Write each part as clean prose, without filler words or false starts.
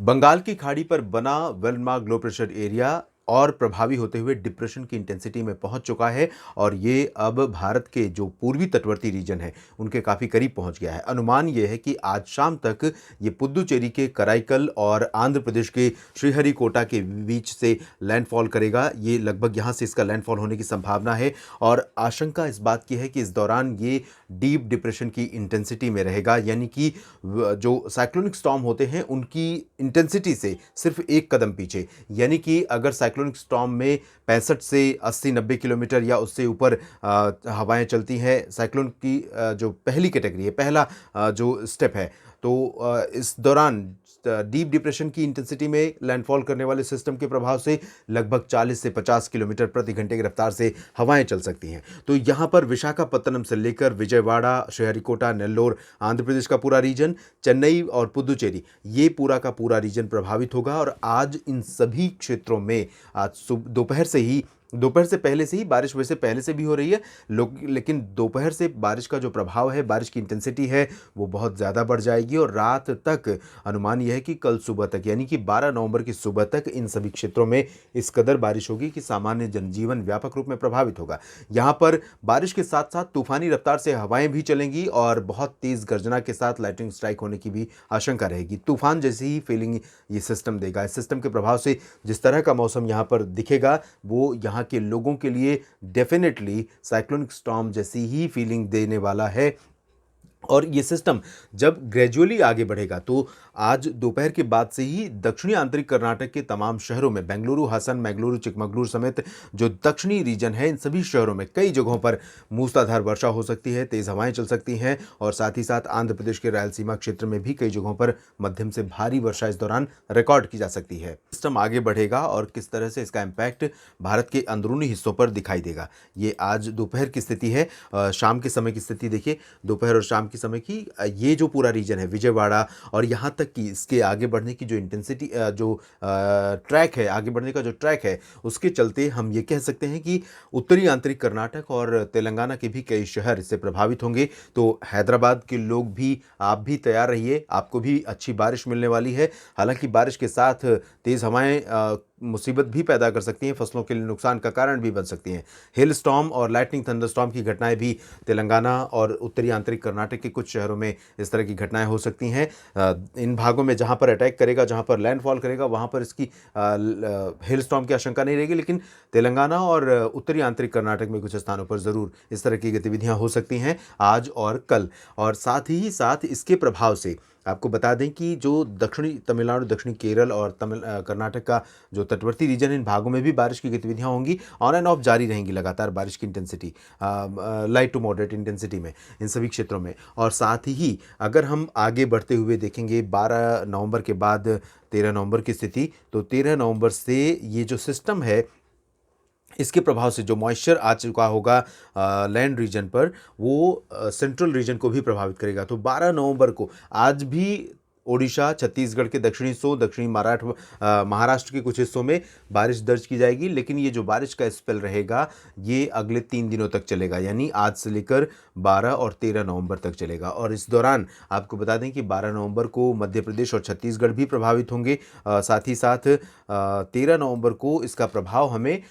बंगाल की खाड़ी पर बना वेलमार्क लो प्रेशर एरिया और प्रभावी होते हुए डिप्रेशन की इंटेंसिटी में पहुंच चुका है और ये अब भारत के जो पूर्वी तटवर्ती रीजन है उनके काफ़ी करीब पहुंच गया है। अनुमान ये है कि आज शाम तक ये पुद्दुचेरी के कराईकल और आंध्र प्रदेश के श्रीहरिकोटा के बीच से लैंडफॉल करेगा। ये लगभग यहाँ से इसका लैंडफॉल होने की संभावना है और आशंका इस बात की है कि इस दौरान ये डीप डिप्रेशन की इंटेंसिटी में रहेगा, यानी कि जो साइक्लोनिक स्टॉर्म होते हैं उनकी इंटेंसिटी से सिर्फ एक कदम पीछे। यानी कि अगर साइक्लोनिक स्टॉर्म में 65 से 80-90 किलोमीटर या उससे ऊपर हवाएं चलती हैं, साइक्लोन की जो पहली कैटेगरी है, पहला जो स्टेप है, तो इस दौरान डीप डिप्रेशन की इंटेंसिटी में लैंडफॉल करने वाले सिस्टम के प्रभाव से लगभग 40 से 50 किलोमीटर प्रति घंटे की रफ्तार से हवाएं चल सकती हैं। तो यहाँ पर विशाखापत्तनम से लेकर विजयवाड़ा, श्रीहरिकोटा, नेल्लोर, आंध्र प्रदेश का पूरा रीजन, चेन्नई और पुदुचेरी, ये पूरा का पूरा रीजन प्रभावित होगा। और आज इन सभी क्षेत्रों में आज दोपहर से पहले से ही बारिश वैसे पहले से भी हो रही है लोग, लेकिन दोपहर से बारिश का जो प्रभाव है, बारिश की इंटेंसिटी है, वो बहुत ज़्यादा बढ़ जाएगी और रात तक अनुमान यह है कि कल सुबह तक यानी कि 12 नवंबर की सुबह तक इन सभी क्षेत्रों में इस कदर बारिश होगी कि सामान्य जनजीवन व्यापक रूप में प्रभावित होगा। यहाँ पर बारिश के साथ साथ तूफानी रफ्तार से हवाएं भी चलेंगी और बहुत तेज़ गर्जना के साथ लाइटनिंग स्ट्राइक होने की भी आशंका रहेगी। तूफान जैसी ही फीलिंग ये सिस्टम देगा। इस सिस्टम के प्रभाव से जिस तरह का मौसम यहाँ पर दिखेगा वो यहाँ के लोगों के लिए डेफिनेटली साइक्लोनिक स्टॉर्म जैसी ही फीलिंग देने वाला है। और ये सिस्टम जब ग्रेजुअली आगे बढ़ेगा तो आज दोपहर के बाद से ही दक्षिणी आंतरिक कर्नाटक के तमाम शहरों में, बेंगलुरु, हासन, मैंगलोर, चिकमगलूर समेत जो दक्षिणी रीजन है, इन सभी शहरों में कई जगहों पर मूसलाधार वर्षा हो सकती है, तेज़ हवाएं चल सकती हैं और साथ ही साथ आंध्र प्रदेश के रायलसीमा क्षेत्र में भी कई जगहों पर मध्यम से भारी वर्षा इस दौरान रिकॉर्ड की जा सकती है। सिस्टम आगे बढ़ेगा और किस तरह से इसका इम्पैक्ट भारत के अंदरूनी हिस्सों पर दिखाई देगा, ये आज दोपहर की स्थिति है। शाम के समय की स्थिति देखिए, दोपहर और शाम के समय की ये जो पूरा रीजन है, विजयवाड़ा और यहाँ तक कि इसके आगे बढ़ने की जो इंटेंसिटी, जो ट्रैक है, आगे बढ़ने का जो ट्रैक है, उसके चलते हम ये कह सकते हैं कि उत्तरी आंतरिक कर्नाटक और तेलंगाना के भी कई शहर इससे प्रभावित होंगे। तो हैदराबाद के लोग भी, आप भी तैयार रहिए, आपको भी अच्छी बारिश मिलने वाली है। हालांकि बारिश के साथ तेज़ हवाएं मुसीबत भी पैदा कर सकती हैं, फसलों के लिए नुकसान का कारण भी बन सकती हैं। हेल स्टॉर्म और लाइटनिंग थंडरस्टॉर्म की घटनाएं भी तेलंगाना और उत्तरी आंतरिक कर्नाटक के कुछ शहरों में इस तरह की घटनाएं हो सकती हैं। इन भागों में जहां पर अटैक करेगा, जहां पर लैंडफॉल करेगा, वहां पर इसकी हेल स्टॉर्म की आशंका नहीं रहेगी, लेकिन तेलंगाना और उत्तरी आंतरिक कर्नाटक में कुछ स्थानों पर ज़रूर इस तरह की गतिविधियां हो सकती हैं आज और कल। और साथ ही साथ इसके प्रभाव से आपको बता दें कि जो दक्षिणी तमिलनाडु, दक्षिणी केरल और कर्नाटक का जो तटवर्ती रीजन है, इन भागों में भी बारिश की गतिविधियां होंगी, ऑन एंड ऑफ जारी रहेंगी लगातार बारिश की intensity, light to moderate intensity में इन सभी क्षेत्रों में। और साथ ही अगर हम आगे बढ़ते हुए देखेंगे 12 नवंबर के बाद 13 नवंबर की स्थिति, तो 13 नवंबर से ये जो सिस्टम है, इसके प्रभाव से जो मॉइस्चर आ चुका होगा लैंड रीजन पर, वो सेंट्रल रीजन को भी प्रभावित करेगा। तो 12 नवंबर को आज भी ओडिशा, छत्तीसगढ़ के दक्षिणी हिस्सों, दक्षिणी महाराष्ट्र के कुछ हिस्सों में बारिश दर्ज की जाएगी, लेकिन ये जो बारिश का स्पेल रहेगा ये अगले 3 दिनों तक चलेगा, यानी आज से लेकर 12 और 13 नवंबर तक चलेगा। और इस दौरान आपको बता दें कि 12 नवंबर को मध्य प्रदेश और छत्तीसगढ़ भी प्रभावित होंगे। साथ ही साथ 13 नवंबर को इसका प्रभाव हमें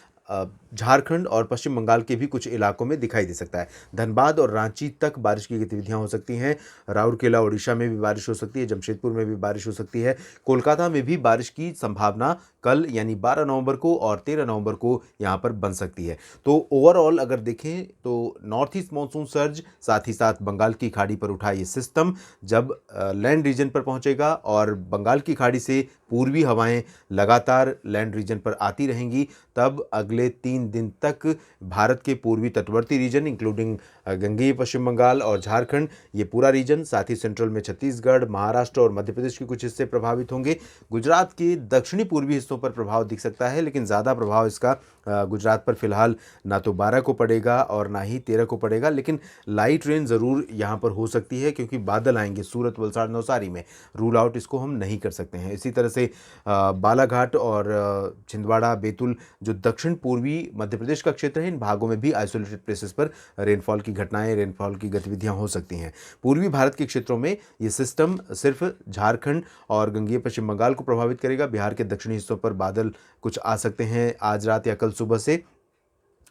झारखंड और पश्चिम बंगाल के भी कुछ इलाकों में दिखाई दे सकता है। धनबाद और रांची तक बारिश की गतिविधियां हो सकती हैं। राउरकेला, ओडिशा में भी बारिश हो सकती है, जमशेदपुर में भी बारिश हो सकती है, कोलकाता में भी बारिश की संभावना कल यानी 12 नवंबर को और 13 नवंबर को यहाँ पर बन सकती है। तो ओवरऑल अगर देखें तो नॉर्थ ईस्ट मानसून सर्ज, साथ ही साथ बंगाल की खाड़ी पर उठा ये सिस्टम जब लैंड रीजन पर पहुँचेगा और बंगाल की खाड़ी से पूर्वी हवाएं लगातार लैंड रीजन पर आती रहेंगी, तब अगले 3 दिन तक भारत के पूर्वी तटवर्ती रीजन इंक्लूडिंग गंगेय पश्चिम बंगाल और झारखंड, ये पूरा रीजन, साथ ही सेंट्रल में छत्तीसगढ़, महाराष्ट्र और मध्य प्रदेश के कुछ हिस्से प्रभावित होंगे। गुजरात के दक्षिणी पूर्वी हिस्सों हिस्सों पर प्रभाव दिख सकता है, लेकिन ज़्यादा प्रभाव इसका गुजरात पर फिलहाल ना तो 12 को पड़ेगा और ना ही 13 को पड़ेगा, लेकिन लाइट रेन ज़रूर यहाँ पर हो सकती है क्योंकि बादल आएंगे सूरत, वलसाड़, नवसारी में। रूल आउट इसको हम नहीं कर सकते हैं। इसी तरह से बालाघाट और छिंदवाड़ा, बैतूल जो दक्षिण पूर्वी मध्य प्रदेश का क्षेत्र है, इन भागों में भी आइसोलेटेड प्लेसेस पर रेनफॉल की घटनाएं, रेनफॉल की गतिविधियां हो सकती हैं। पूर्वी भारत के क्षेत्रों में ये सिस्टम सिर्फ झारखंड और गंगेय पश्चिम बंगाल को प्रभावित करेगा। बिहार के दक्षिणी हिस्सों पर बादल कुछ आ सकते हैं आज रात या कल सुबह से।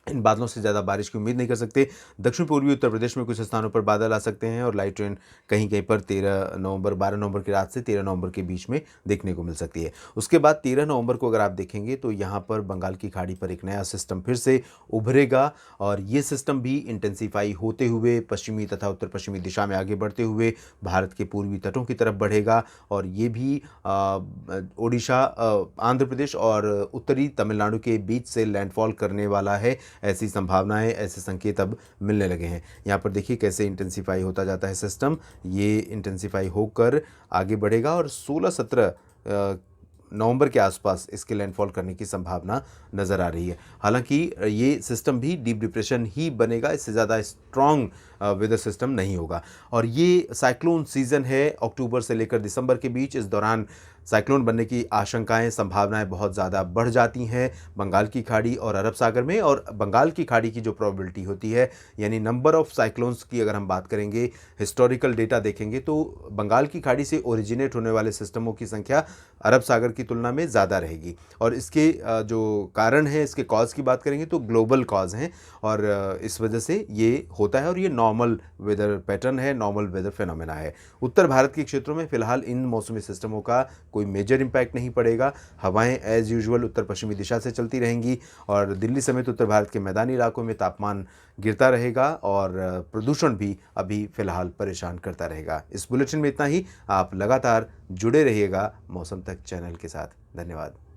इन बादलों से ज़्यादा बारिश की उम्मीद नहीं कर सकते। दक्षिण पूर्वी उत्तर प्रदेश में कुछ स्थानों पर बादल आ सकते हैं और लाइट रेन कहीं कहीं पर 13 नवंबर 12 नवंबर की रात से 13 नवंबर के बीच में देखने को मिल सकती है। उसके बाद 13 नवंबर को अगर आप देखेंगे तो यहाँ पर बंगाल की खाड़ी पर एक नया सिस्टम फिर से उभरेगा और ये सिस्टम भी इंटेंसीफाई होते हुए पश्चिमी तथा उत्तर पश्चिमी दिशा में आगे बढ़ते हुए भारत के पूर्वी तटों की तरफ बढ़ेगा और ये भी ओडिशा, आंध्र प्रदेश और उत्तरी तमिलनाडु के बीच से लैंडफॉल करने वाला है। ऐसी संभावनाएं, ऐसे संकेत अब मिलने लगे हैं। यहाँ पर देखिए कैसे इंटेंसीफाई होता जाता है सिस्टम। ये इंटेंसीफाई होकर आगे बढ़ेगा और 16-17 नवंबर के आसपास इसके लैंडफॉल करने की संभावना नज़र आ रही है। हालांकि ये सिस्टम भी डीप डिप्रेशन ही बनेगा, इससे ज़्यादा स्ट्रॉन्ग वेदर सिस्टम नहीं होगा। और ये साइक्लोन सीज़न है अक्टूबर से लेकर दिसंबर के बीच। इस दौरान साइक्लोन बनने की आशंकाएं, संभावनाएं बहुत ज़्यादा बढ़ जाती हैं बंगाल की खाड़ी और अरब सागर में। और बंगाल की खाड़ी की जो प्रोबेबिलिटी होती है, यानी नंबर ऑफ साइक्लोन्स की अगर हम बात करेंगे, हिस्टोरिकल डेटा देखेंगे तो बंगाल की खाड़ी से ओरिजिनेट होने वाले सिस्टमों की संख्या अरब सागर की तुलना में ज़्यादा रहेगी। और इसके जो कारण है, इसके कॉज की बात करेंगे तो ग्लोबल कॉज हैं और इस वजह से ये होता है और ये नॉर्मल वेदर पैटर्न है, नॉर्मल वेदर फेनोमेना है। उत्तर भारत के क्षेत्रों में फिलहाल इन मौसमी सिस्टमों का कोई मेजर इम्पैक्ट नहीं पड़ेगा। हवाएं एज यूजुअल उत्तर पश्चिमी दिशा से चलती रहेंगी और दिल्ली समेत उत्तर भारत के मैदानी इलाकों में तापमान गिरता रहेगा और प्रदूषण भी अभी फिलहाल परेशान करता रहेगा। इस बुलेटिन में इतना ही। आप लगातार जुड़े रहिएगा मौसम तक चैनल के साथ। धन्यवाद।